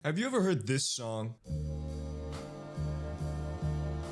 Have you ever heard this song?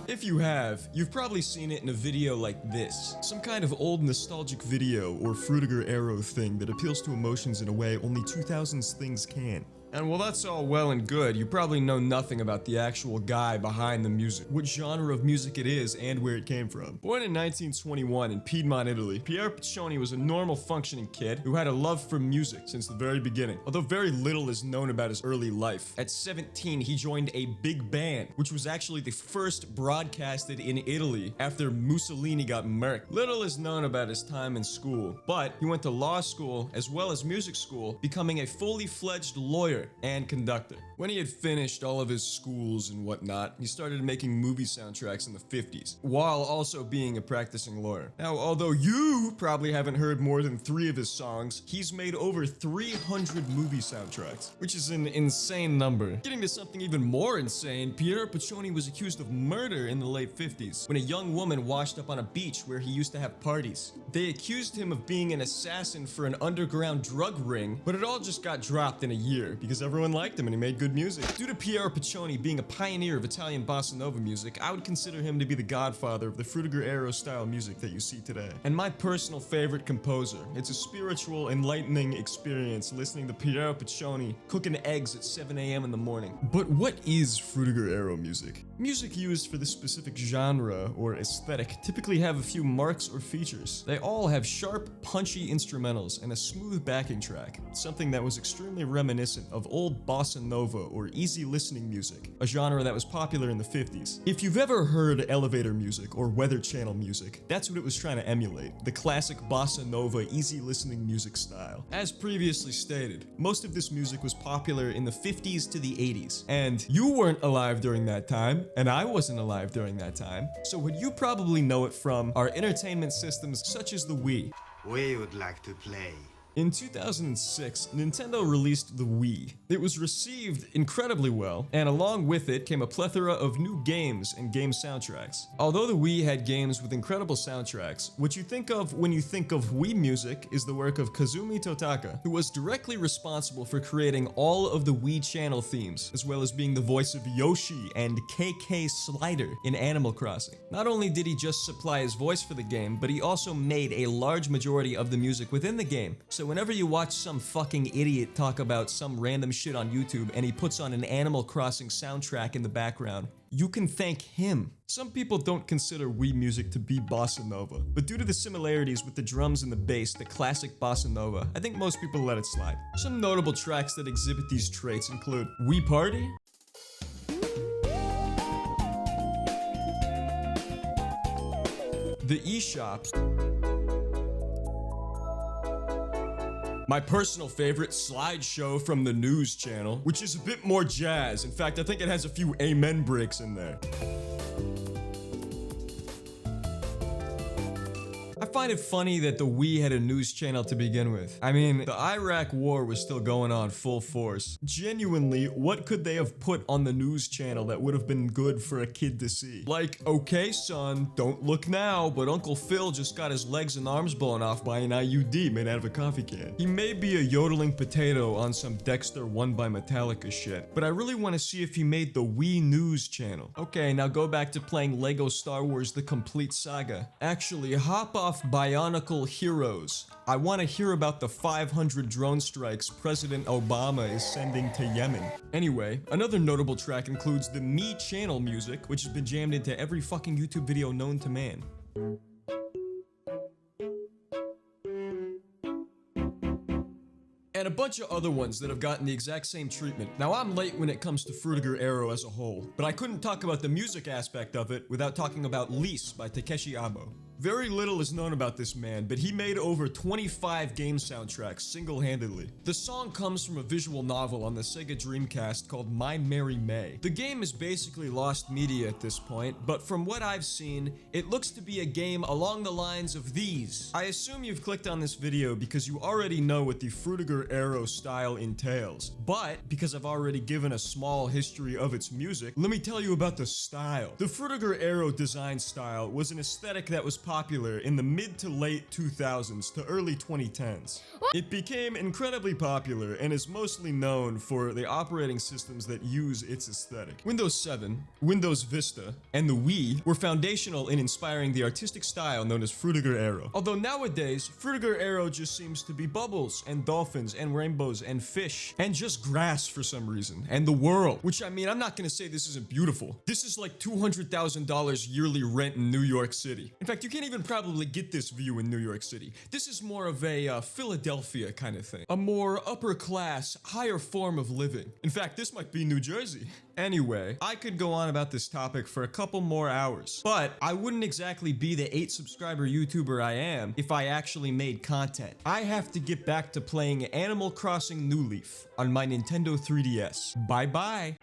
If you have, you've probably seen it in a video like this. Some kind of old nostalgic video or Frutiger Aero thing that appeals to emotions in a way only 2000s things can. And while that's all well and good, you probably know nothing about the actual guy behind the music, what genre of music it is, and where it came from. Born in 1921 in Piedmont, Italy, Piero Piccioni was a normal functioning kid who had a love for music since the very beginning, although very little is known about his early life. At 17, he joined a big band, which was actually the first broadcasted in Italy after Mussolini got murked. Little is known about his time in school, but he went to law school as well as music school, becoming a fully fledged lawyer and conductor. When he had finished all of his schools and whatnot, he started making movie soundtracks in the 50s, while also being a practicing lawyer. Now, although you probably haven't heard more than 3 of his songs, he's made over 300 movie soundtracks, which is an insane number. Getting to something even more insane, Piero Piccioni was accused of murder in the late 50s, when a young woman washed up on a beach where he used to have parties. They accused him of being an assassin for an underground drug ring, but it all just got dropped in a year, because everyone liked him and he made good music. Due to Piero Piccioni being a pioneer of Italian bossa nova music, I would consider him to be the godfather of the Frutiger Aero style music that you see today. And my personal favorite composer. It's a spiritual, enlightening experience listening to Piero Piccioni cooking eggs at 7 a.m. in the morning. But what is Frutiger Aero music? Music used for this specific genre or aesthetic typically have a few marks or features. They all have sharp, punchy instrumentals and a smooth backing track, something that was extremely reminiscent of old bossa nova or easy listening music, a genre that was popular in the 50s. If you've ever heard elevator music or Weather Channel music, that's what it was trying to emulate, the classic bossa nova easy listening music style. As previously stated, most of this music was popular in the 50s to the 80s, and you weren't alive during that time, and I wasn't alive during that time, so what you probably know it from are entertainment systems such as the Wii. We would like to play. In 2006, Nintendo released the Wii. It was received incredibly well, and along with it came a plethora of new games and game soundtracks. Although the Wii had games with incredible soundtracks, what you think of when you think of Wii music is the work of Kazumi Totaka, who was directly responsible for creating all of the Wii channel themes, as well as being the voice of Yoshi and KK Slider in Animal Crossing. Not only did he just supply his voice for the game, but he also made a large majority of the music within the game. So whenever you watch some fucking idiot talk about some random shit on YouTube and he puts on an Animal Crossing soundtrack in the background, you can thank him. Some people don't consider Wii music to be bossa nova, but due to the similarities with the drums and the bass, the classic bossa nova, I think most people let it slide. Some notable tracks that exhibit these traits include Wii Party, The eShop, my personal favorite, Slideshow from the News Channel, which is a bit more jazz. In fact, I think it has a few amen breaks in there. I find it funny that the Wii had a news channel to begin with. I mean, the Iraq war was still going on full force. Genuinely, what could they have put on the news channel that would have been good for a kid to see? Like, okay son, don't look now, but Uncle Phil just got his legs and arms blown off by an IUD made out of a coffee can. He may be a yodeling potato on some Dexter One by Metallica shit, but I really want to see if he made the Wii News channel. Okay, now go back to playing Lego Star Wars The Complete Saga. Actually, hop off Bionicle Heroes. I want to hear about the 500 drone strikes President Obama is sending to Yemen. Anyway, another notable track includes the Me channel music, which has been jammed into every fucking YouTube video known to man. And a bunch of other ones that have gotten the exact same treatment. Now, I'm late when it comes to Frutiger Aero as a whole, but I couldn't talk about the music aspect of it without talking about Lease by Takeshi Amo. Very little is known about this man, but he made over 25 game soundtracks single-handedly. The song comes from a visual novel on the Sega Dreamcast called My Mary May. The game is basically lost media at this point, but from what I've seen, it looks to be a game along the lines of these. I assume you've clicked on this video because you already know what the Frutiger Aero style entails, but because I've already given a small history of its music, let me tell you about the style. The Frutiger Aero design style was an aesthetic that was popular in the mid to late 2000s to early 2010s. It became incredibly popular and is mostly known for the operating systems that use its aesthetic. Windows 7, Windows Vista, and the Wii were foundational in inspiring the artistic style known as Frutiger Aero. Although nowadays, Frutiger Aero just seems to be bubbles and dolphins and rainbows and fish and just grass for some reason, and the world. Which, I mean, I'm not gonna say this isn't beautiful. This is like $200,000 yearly rent in New York City. In fact, you can't even probably get this view in New York City. This is more of a Philadelphia kind of thing. A more upper class, higher form of living. In fact, this might be New Jersey. Anyway, I could go on about this topic for a couple more hours, but I wouldn't exactly be the 8 subscriber YouTuber I am if I actually made content. I have to get back to playing Animal Crossing New Leaf on my Nintendo 3DS. Bye bye.